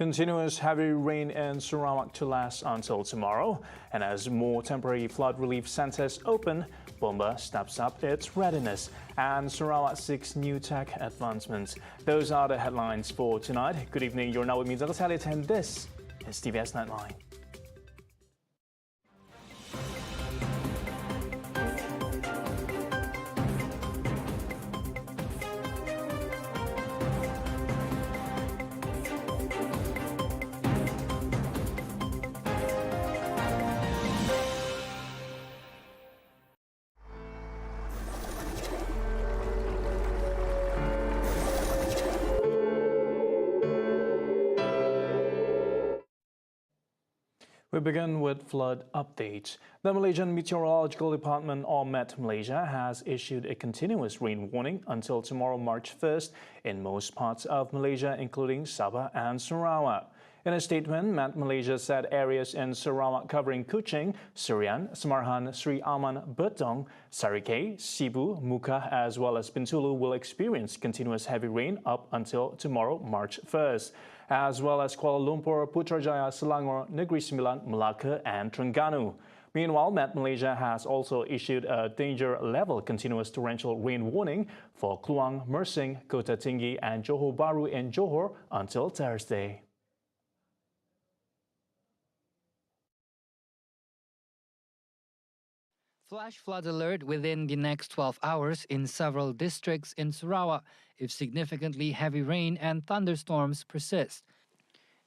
Continuous heavy rain in Sarawak to last until tomorrow, and as more temporary flood relief centers open, Bomba steps up its readiness, and Sarawak seeks new tech advancements. Those are the headlines for tonight. Good evening, you're now with me, Zagasalit, and this is TVS Nightline. We begin with flood updates. The Malaysian Meteorological Department, or Met Malaysia, has issued a continuous rain warning until tomorrow, March 1st, in most parts of Malaysia, including Sabah and Sarawak. In a statement, Met Malaysia said areas in Sarawak covering Kuching, Serian, Samarhan, Sri Aman, Betong, Sarikei, Sibu, Muka, as well as Bintulu will experience continuous heavy rain up until tomorrow, March 1st, as well as Kuala Lumpur, Putrajaya, Selangor, Negeri Sembilan, Melaka, and Terengganu. Meanwhile, Met Malaysia has also issued a danger level continuous torrential rain warning for Kluang, Mersing, Kota Tinggi, and Johor Bahru in Johor until Thursday. Flash flood alert within the next 12 hours in several districts in Sarawak if significantly heavy rain and thunderstorms persist.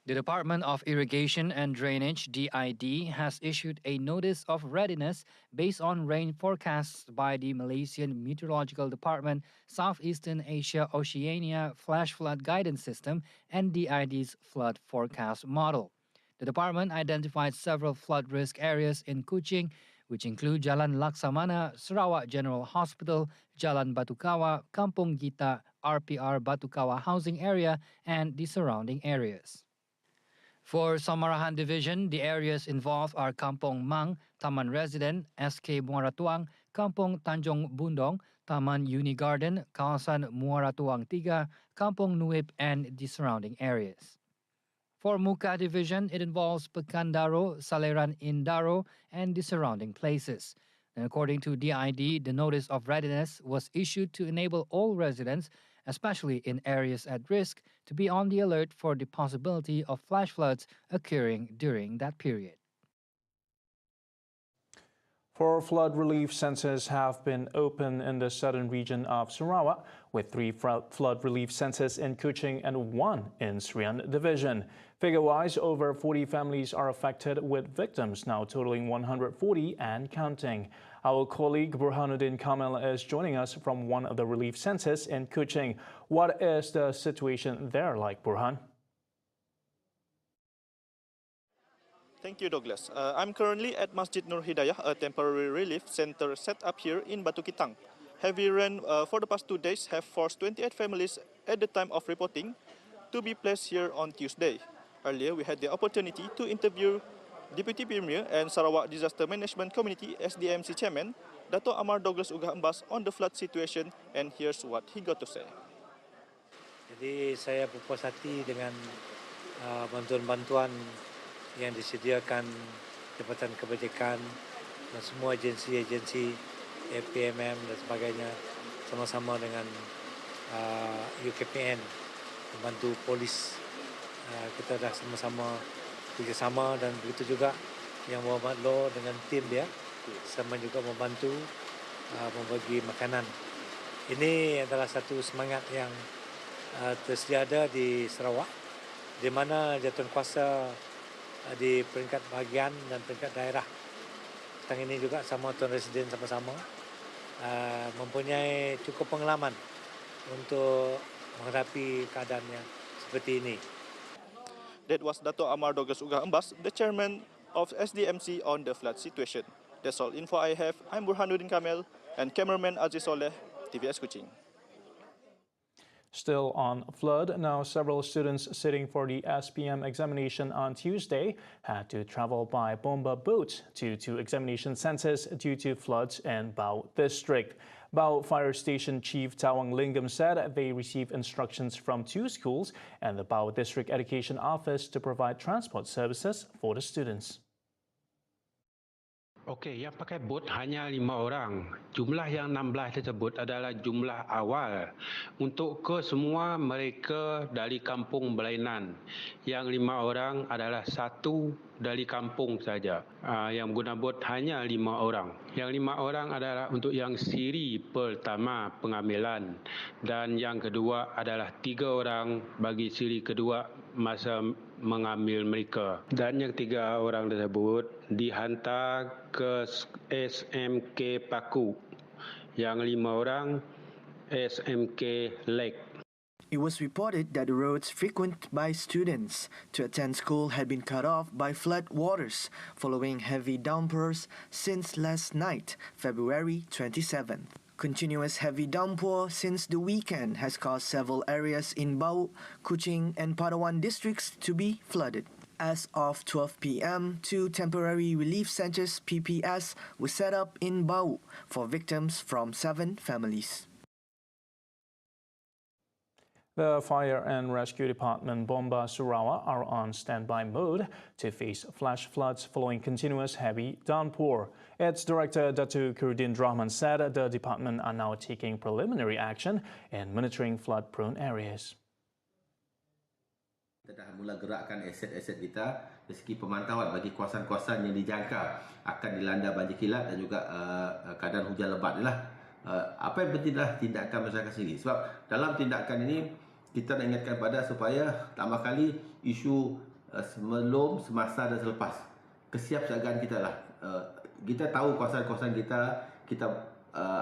The Department of Irrigation and Drainage (DID) has issued a notice of readiness based on rain forecasts by the Malaysian Meteorological Department, Southeastern Asia Oceania Flash Flood Guidance System, and DID's flood forecast model. The department identified several flood risk areas in Kuching, which include Jalan Laksamana, Sarawak General Hospital, Jalan Batukawa, Kampung Gita, RPR Batukawa housing area, and the surrounding areas. For Samarahan Division, the areas involved are Kampung Mang, Taman Resident, SK Muara Tuang, Kampung Tanjung Bundong, Taman Uni Garden, Kawasan Muara Tuang 3, Kampung Nuip, and the surrounding areas. For Muka Division, it involves Pekandaro, Saleran Indaro, and the surrounding places. And according to DID, the notice of readiness was issued to enable all residents, especially in areas at risk, to be on the alert for the possibility of flash floods occurring during that period. 4 flood relief centers have been opened in the southern region of Sarawak, with 3 flood relief centers in Kuching and 1 in Serian Division. Figure-wise, over 40 families are affected, with victims now totaling 140 and counting. Our colleague Burhanuddin Kamil is joining us from one of the relief centers in Kuching. What is the situation there like, Burhan? Thank you, Douglas. I'm currently at Masjid Nur Hidayah, a temporary relief center set up here in Batu Kitang. Heavy rain for the past 2 days have forced 28 families at the time of reporting to be placed here on Tuesday. Earlier, we had the opportunity to interview Deputy Premier and Sarawak Disaster Management Community SDMC Chairman, Dato' Amar Douglas Ugah Embas, on the flood situation, and here's what he got to say. Jadi saya berpuas hati dengan bantuan-bantuan yang disediakan Jabatan Kebajikan dan semua agensi-agensi APMM dan sebagainya, sama-sama dengan UKPN membantu polis. Kita dah sama-sama bekerjasama, dan begitu juga yang Muhammad Law dengan tim dia sama juga membantu membagi makanan. Ini adalah satu semangat yang tersedia di Sarawak, di mana jawatan-kuasa di peringkat bahagian dan peringkat daerah petang ini juga sama Tuan Residen sama-sama mempunyai cukup pengalaman untuk menghadapi keadaan yang seperti ini. That was Dato' Amar Douglas Ugah Embas, the chairman of SDMC, on the flood situation. That's all info I have. I'm Burhanuddin Kamil and cameraman Aziz Soleh, TVS Kuching. Still on flood, now several students sitting for the SPM examination on Tuesday had to travel by bomba boat to two examination centers due to floods in Bau district. Bau Fire Station Chief Tawang Lingam said they received instructions from two schools and the Bau District Education Office to provide transport services for the students. Okey, yang pakai bot hanya 5 orang. Jumlah yang 16 tersebut adalah jumlah awal untuk ke semua mereka dari kampung berlainan. Yang 5 orang adalah satu dari kampung saja. Yang guna bot hanya 5 orang. Yang 5 orang adalah untuk yang siri pertama pengambilan dan yang kedua adalah 3 orang bagi siri kedua masa mengambil mereka. Dan yang 3 orang tersebut dihantar ke SMK Paku. Yang 5 orang SMK Lake. It was reported that the roads frequented by students to attend school had been cut off by flood waters following heavy downpours since last night, February 27th. Continuous heavy downpour since the weekend has caused several areas in Bau, Kuching and Padawan districts to be flooded. As of 12 p.m., 2 temporary relief centers PPS were set up in Bau for victims from 7 families. The Fire and Rescue Department Bomba Sarawak are on standby mode to face flash floods following continuous heavy downpour. Its director Datu Kurudin Rahman said the department are now taking preliminary action and monitoring flood-prone areas. Kita dah mula gerakkan aset-aset kita dari segi pemantauan bagi kawasan-kawasan yang dijangka akan dilanda banjir kilat dan juga keadaan hujan lebat adalah apa yang penting adalah tindakan masyarakat sendiri. Sebab dalam tindakan ini kita nak ingatkan pada supaya pertama kali isu sebelum, semasa dan selepas. Kesiapsiagaan kita lah. Kita tahu kawasan-kawasan kita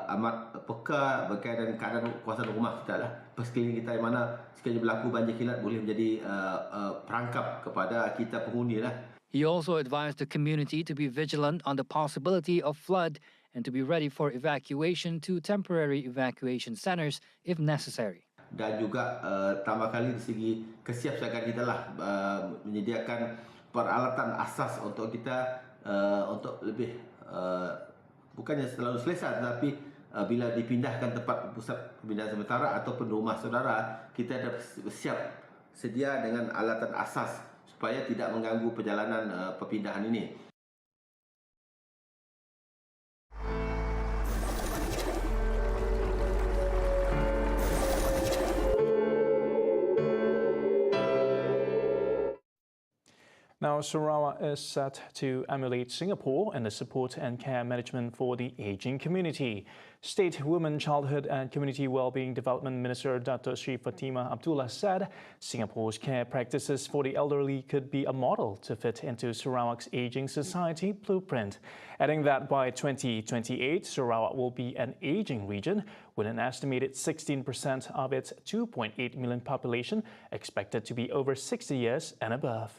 amat peka berkaitan keadaan kawasan rumah kita lah. Sekeliling kita yang mana sekiranya berlaku banjir kilat boleh menjadi perangkap kepada kita penghuni lah. He also advised the community to be vigilant on the possibility of flood and to be ready for evacuation to temporary evacuation centers if necessary. Dan juga tambah kali dari segi kesiapsiagaan kita lah menyediakan peralatan asas untuk kita untuk lebih bukannya selalu selesa tetapi bila dipindahkan tempat pusat pemindahan sementara ataupun rumah saudara kita dah siap sedia dengan alatan asas supaya tidak mengganggu perjalanan perpindahan ini. Now, Sarawak is set to emulate Singapore in the support and care management for the aging community. State Women, Childhood and Community Wellbeing Development Minister Dato Sri Fatimah Abdullah said Singapore's care practices for the elderly could be a model to fit into Sarawak's aging society blueprint, adding that by 2028, Sarawak will be an aging region with an estimated 16% of its 2.8 million population expected to be over 60 years and above.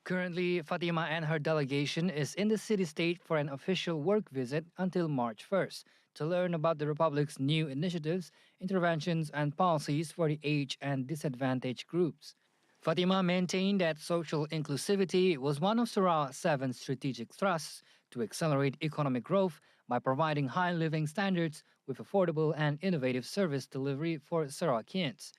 Currently, Fatima and her delegation is in the city-state for an official work visit until March 1st to learn about the Republic's new initiatives, interventions and policies for the aged and disadvantaged groups. Fatima maintained that social inclusivity was one of Sarawak's 7 strategic thrusts to accelerate economic growth by providing high living standards with affordable and innovative service delivery for Sarawakians.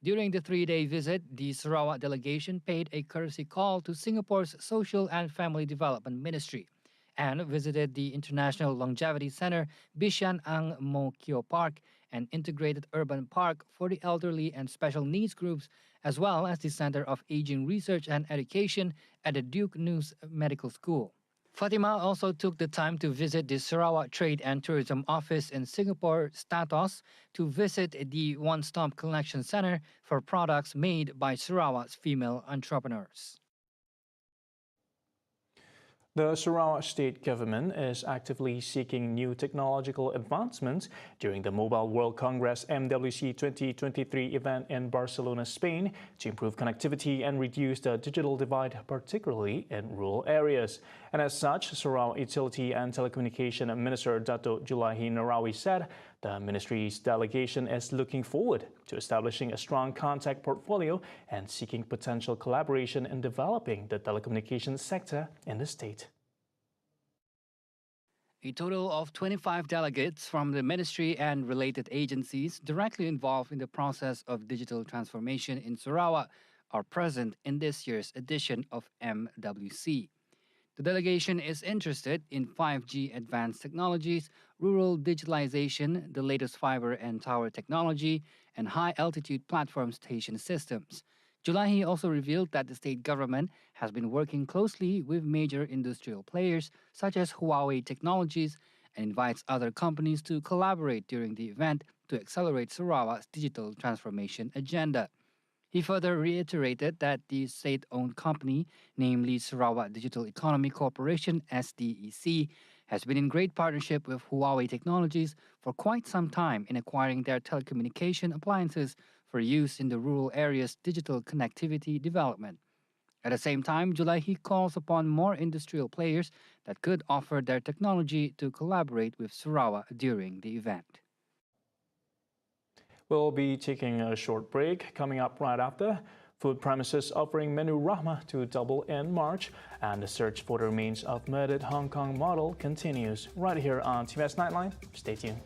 During the 3-day visit, the Sarawak delegation paid a courtesy call to Singapore's Social and Family Development Ministry and visited the International Longevity Center, Bishan Ang Mo Kio Park, an integrated urban park for the elderly and special needs groups, as well as the Center of Aging Research and Education at the Duke News Medical School. Fatima also took the time to visit the Sarawak Trade and Tourism Office in Singapore, Statos, to visit the one-stop collection center for products made by Sarawak's female entrepreneurs. The Sarawak state government is actively seeking new technological advancements during the Mobile World Congress MWC 2023 event in Barcelona, Spain, to improve connectivity and reduce the digital divide, particularly in rural areas. And as such, Sarawak Utility and Telecommunication Minister Dato Julaihi Narawi said The ministry's delegation is looking forward to establishing a strong contact portfolio and seeking potential collaboration in developing the telecommunications sector in the state. A total of 25 delegates from the ministry and related agencies directly involved in the process of digital transformation in Sarawak are present in this year's edition of MWC. The delegation is interested in 5G advanced technologies, rural digitalization, the latest fiber and tower technology, and high-altitude platform station systems. Julahi also revealed that the state government has been working closely with major industrial players such as Huawei Technologies and invites other companies to collaborate during the event to accelerate Sarawak's digital transformation agenda. He further reiterated that the state-owned company, namely Sarawak Digital Economy Corporation (SDEC), has been in great partnership with Huawei Technologies for quite some time in acquiring their telecommunication appliances for use in the rural area's digital connectivity development. At the same time, Julahi calls upon more industrial players that could offer their technology to collaborate with Sarawak during the event. We'll be taking a short break. Coming up right after, food premises offering menu Rahmah to double in March, and the search for the remains of murdered Hong Kong model continues right here on TVS Nightline. Stay tuned.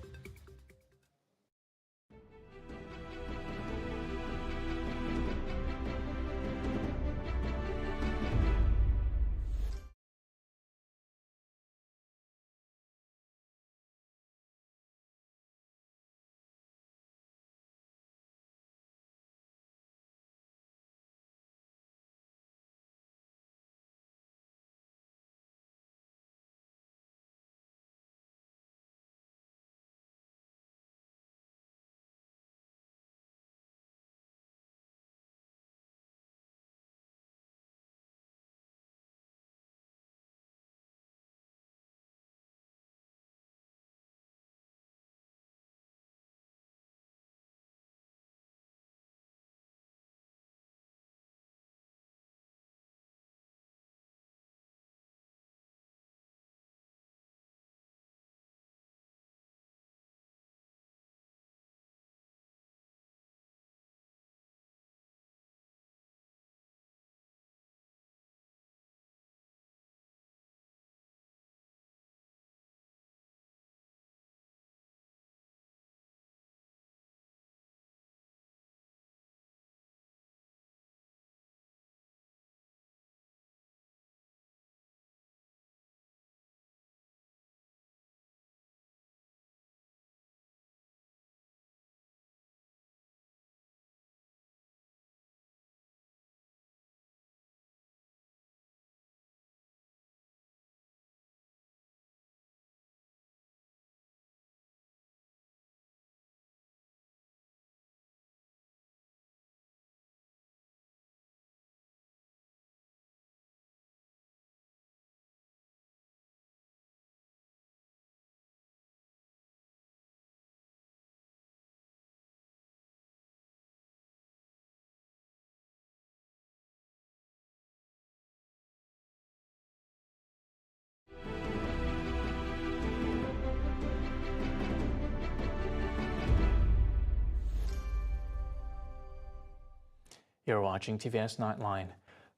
You're watching TVS Nightline.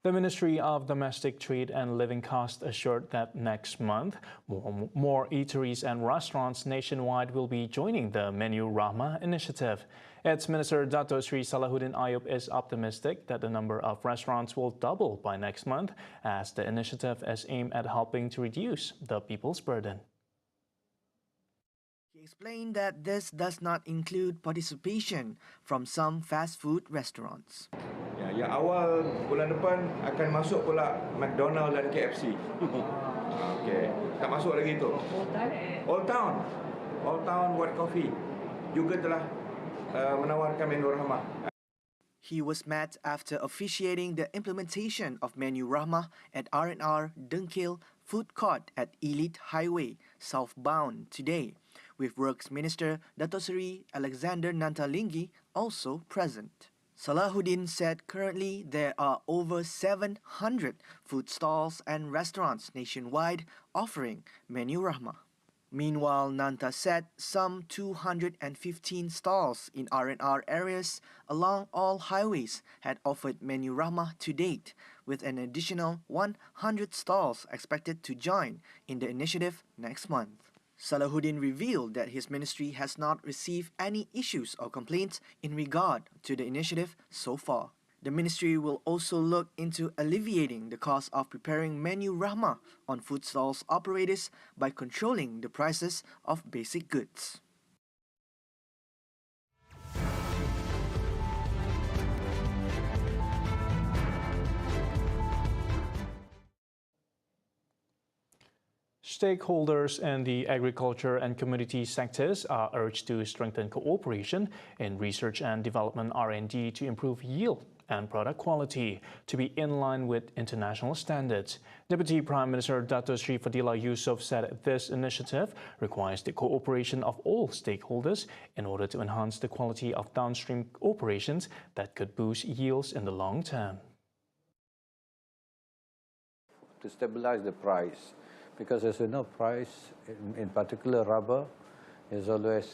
The Ministry of Domestic Trade and Living Costs assured that next month, more eateries and restaurants nationwide will be joining the Menu Rahmah initiative. Its Minister Dato Sri Salahuddin Ayub is optimistic that the number of restaurants will double by next month, as the initiative is aimed at helping to reduce the people's burden. He explained that this does not include participation from some fast food restaurants. Yang awal bulan depan akan masuk pula McDonald dan KFC. Okey, tak masuk lagi tu. Old Town White Coffee juga telah menawarkan menu Rahmah. He was met after officiating the implementation of Menu Rahmah at R&R Dengkil Food Court at Elite Highway, southbound today, with Works Minister Dato Seri Alexander Nantalinggi also present. Salahuddin said currently there are over 700 food stalls and restaurants nationwide offering Menu Rahmah. Meanwhile, Nanta said some 215 stalls in R&R areas along all highways had offered menu rahmah to date, with an additional 100 stalls expected to join in the initiative next month. Salahuddin revealed that his ministry has not received any issues or complaints in regard to the initiative so far. The ministry will also look into alleviating the cost of preparing menu rahmah on food stalls operators by controlling the prices of basic goods. Stakeholders in the agriculture and community sectors are urged to strengthen cooperation in research and development (R&D) to improve yield and product quality to be in line with international standards. Deputy Prime Minister Dato Sri Fadila Yusof said this initiative requires the cooperation of all stakeholders in order to enhance the quality of downstream operations that could boost yields in the long term. To stabilize the price, because as you know, price in particular rubber is always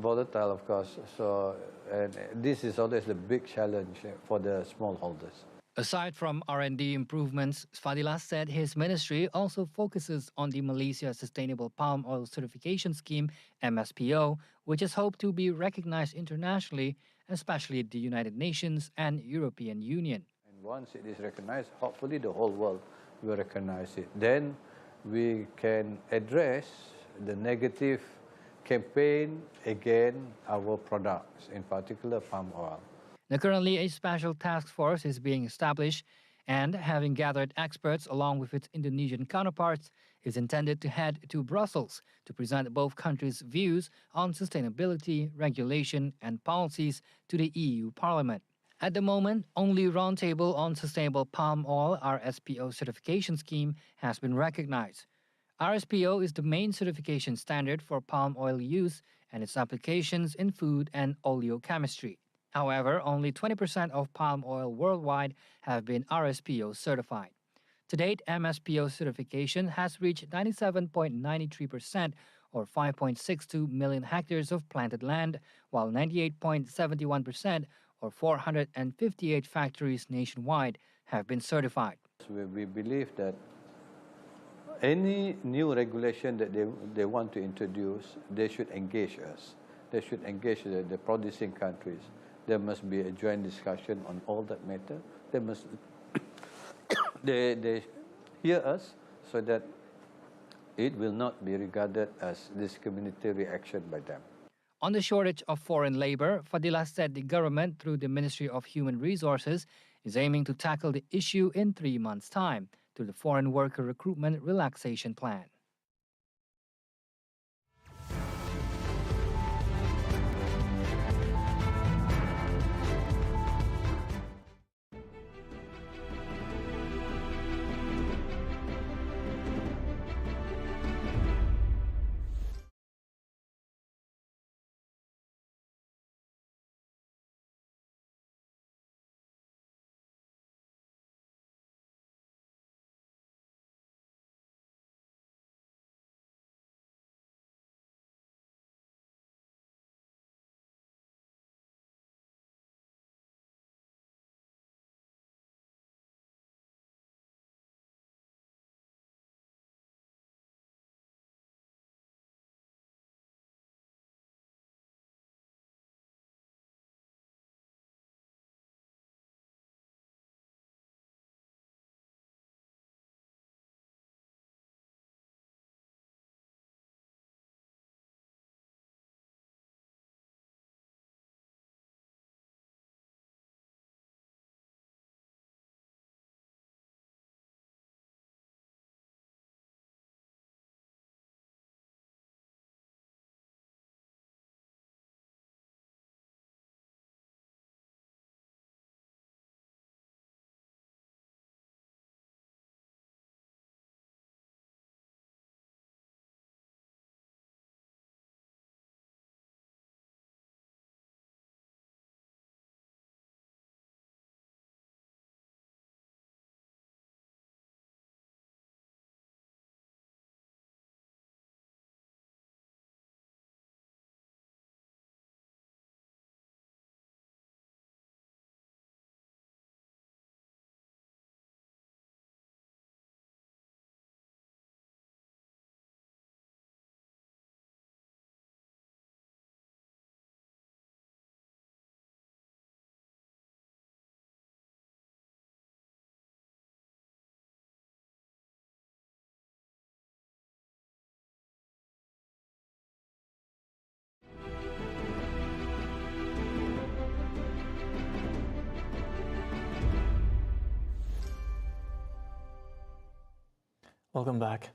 volatile, of course. So, and this is always the big challenge for the smallholders. Aside from R&D improvements, Fadila said his ministry also focuses on the Malaysia Sustainable Palm Oil Certification Scheme, MSPO, which is hoped to be recognized internationally, especially the United Nations and European Union. And once it is recognized, hopefully the whole world will recognize it. Then we can address the negative campaign against our products, in particular palm oil. Now, currently, a special task force is being established and, having gathered experts along with its Indonesian counterparts, is intended to head to Brussels to present both countries' views on sustainability, regulation, and policies to the EU Parliament. At the moment, only Roundtable on Sustainable Palm Oil (RSPO) certification scheme has been recognized. RSPO is the main certification standard for palm oil use and its applications in food and oleochemistry. However, only 20% of palm oil worldwide have been RSPO certified. To date, MSPO certification has reached 97.93%, or 5.62 million hectares of planted land, while 98.71%, or 458 factories nationwide, have been certified. We believe that any new regulation that they want to introduce, they should engage us. They should engage the producing countries. There must be a joint discussion on all that matter. They must they hear us so that it will not be regarded as discriminatory action by them. On the shortage of foreign labor, Fadila said the government, through the Ministry of Human Resources, is aiming to tackle the issue in 3 months' time through the Foreign Worker Recruitment Relaxation Plan. Welcome back.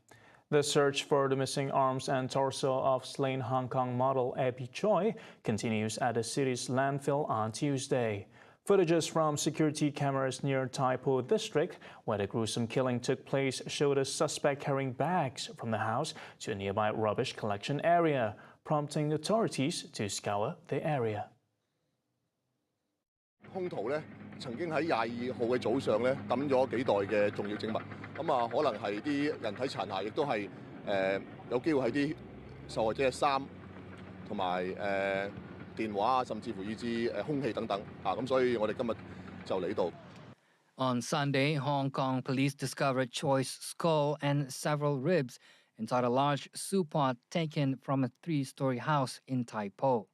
The search for the missing arms and torso of slain Hong Kong model Abby Choi continues at the city's landfill on Tuesday. Footages from security cameras near Tai Po district, where the gruesome killing took place, showed a suspect carrying bags from the house to a nearby rubbish collection area, prompting authorities to scour the area. 兇徒咧曾經喺22號嘅早上咧抌咗幾袋嘅重要證物，可能係啲人體殘骸，亦都係有機會係啲受害者嘅衫同埋電話啊，甚至乎以至空氣等等咁所以我哋今日就嚟到。On Sunday, Hong Kong police discovered Choi's skull and several ribs inside a large soup pot taken from a 3-story house in Tai Po.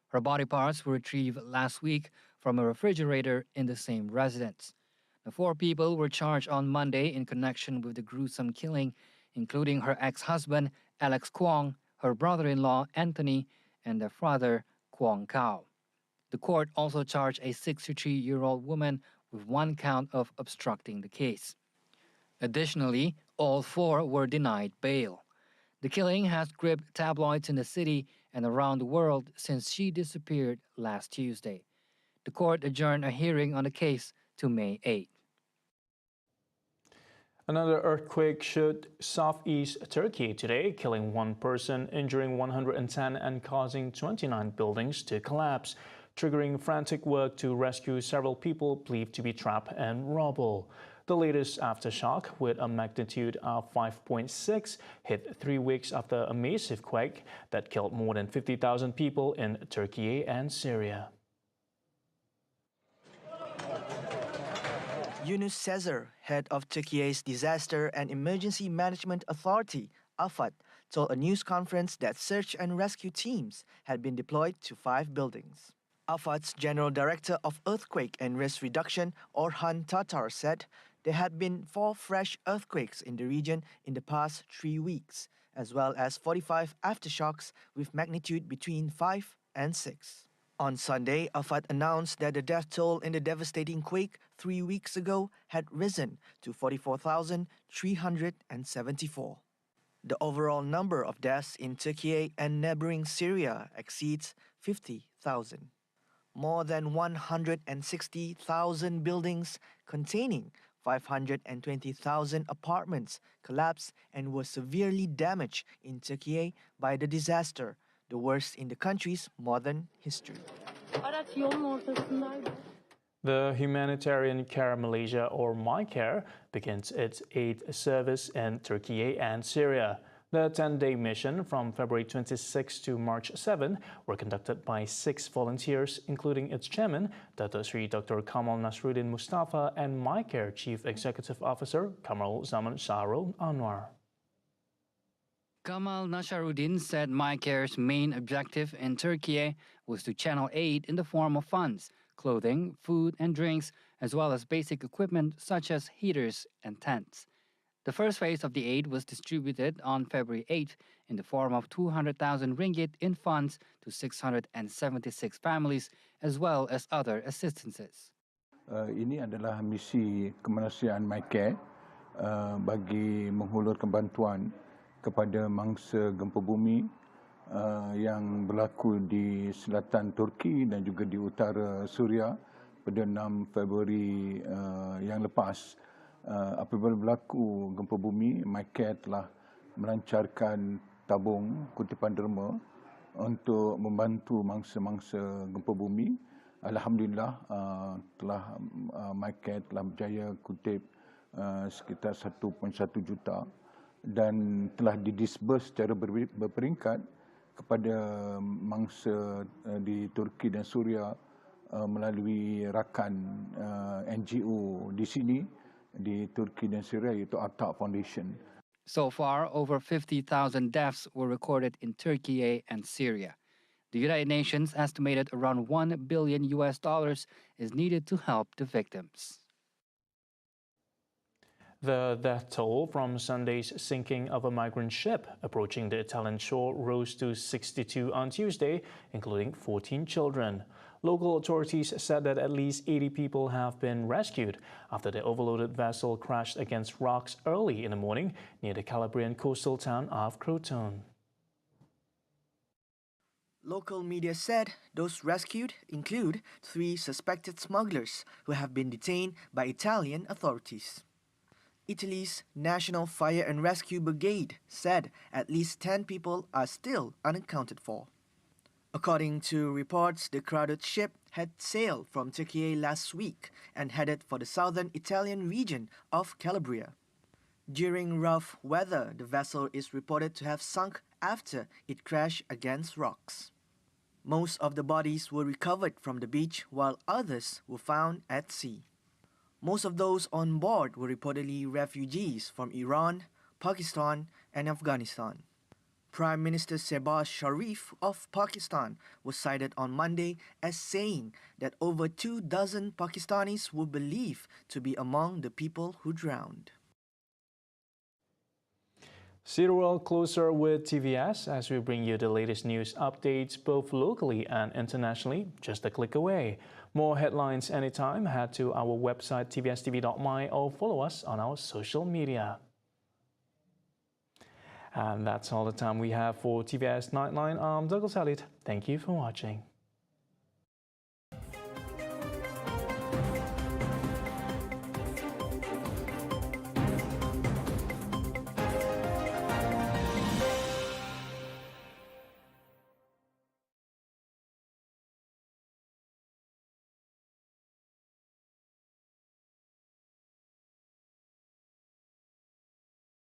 Her body parts were retrieved last week from a refrigerator in the same residence. The 4 people were charged on Monday in connection with the gruesome killing, including her ex-husband, Alex Kwong, her brother-in-law, Anthony, and their father, Kwong Kao. The court also charged a 63-year-old woman with 1 count of obstructing the case. Additionally, all 4 were denied bail. The killing has gripped tabloids in the city and around the world since she disappeared last Tuesday. The court adjourned a hearing on the case to May 8. Another earthquake shook southeast Turkey today, killing 1 person, injuring 110 and causing 29 buildings to collapse, triggering frantic work to rescue several people believed to be trapped in rubble. The latest aftershock, with a magnitude of 5.6, hit 3 weeks after a massive quake that killed more than 50,000 people in Turkey and Syria. Yunus Sezer, head of Turkey's Disaster and Emergency Management Authority, AFAD, told a news conference that search and rescue teams had been deployed to 5 buildings. AFAD's General Director of Earthquake and Risk Reduction, Orhan Tatar, said there had been 4 fresh earthquakes in the region in the past 3 weeks, as well as 45 aftershocks with magnitude between 5 and 6. On Sunday, AFAD announced that the death toll in the devastating quake 3 weeks ago had risen to 44,374. The overall number of deaths in Turkey and neighboring Syria exceeds 50,000. More than 160,000 buildings containing 520,000 apartments collapsed and were severely damaged in Turkey by the disaster, the worst in the country's modern history. The Humanitarian Care Malaysia, or MyCare, begins its aid service in Turkey and Syria. The 10-day mission from February 26 to March 7 were conducted by 6 volunteers, including its chairman, Dr. Kamal Nasruddin Mustafa, and MyCare Chief Executive Officer, Kamal Zaman Shahrul Anwar. Kamal Nasruddin said MyCare's main objective in Turkey was to channel aid in the form of funds, clothing, food and drinks, as well as basic equipment such as heaters and tents. The first phase of the aid was distributed on February 8th in the form of 200,000 ringgit in funds to 676 families, as well as other assistances. Ini adalah misi kemanusiaan MyCare bagi menghulurkan bantuan kepada mangsa gempa bumi yang berlaku di selatan Turki dan juga di utara Suria pada 6 Februari yang lepas. Apabila berlaku gempa bumi, MyCare telah melancarkan tabung kutipan derma untuk membantu mangsa-mangsa gempa bumi. Alhamdulillah, MyCare telah berjaya kutip sekitar 1.1 juta dan telah didisburse secara berperingkat kepada mangsa di Turki dan Suria melalui rakan NGO di sini, di Turki dan Syria, iaitu Atak Foundation. So far, over 50,000 deaths were recorded in Turkey and Syria. The United Nations estimated around $1 billion is needed to help the victims. The death toll from Sunday's sinking of a migrant ship approaching the Italian shore rose to 62 on Tuesday, including 14 children. Local authorities said that at least 80 people have been rescued after the overloaded vessel crashed against rocks early in the morning near the Calabrian coastal town of Crotone. Local media said those rescued include 3 suspected smugglers who have been detained by Italian authorities. Italy's National Fire and Rescue Brigade said at least 10 people are still unaccounted for. According to reports, the crowded ship had sailed from Turkey last week and headed for the southern Italian region of Calabria. During rough weather, the vessel is reported to have sunk after it crashed against rocks. Most of the bodies were recovered from the beach while others were found at sea. Most of those on board were reportedly refugees from Iran, Pakistan, and Afghanistan. Prime Minister Shehbaz Sharif of Pakistan was cited on Monday as saying that over 24 Pakistanis were believed to be among the people who drowned. See the world closer with TVS as we bring you the latest news updates both locally and internationally, just a click away. More headlines anytime, head to our website tvstv.my or follow us on our social media. And that's all the time we have for TVS Nightline. I'm Douglas Elliott. Thank you for watching.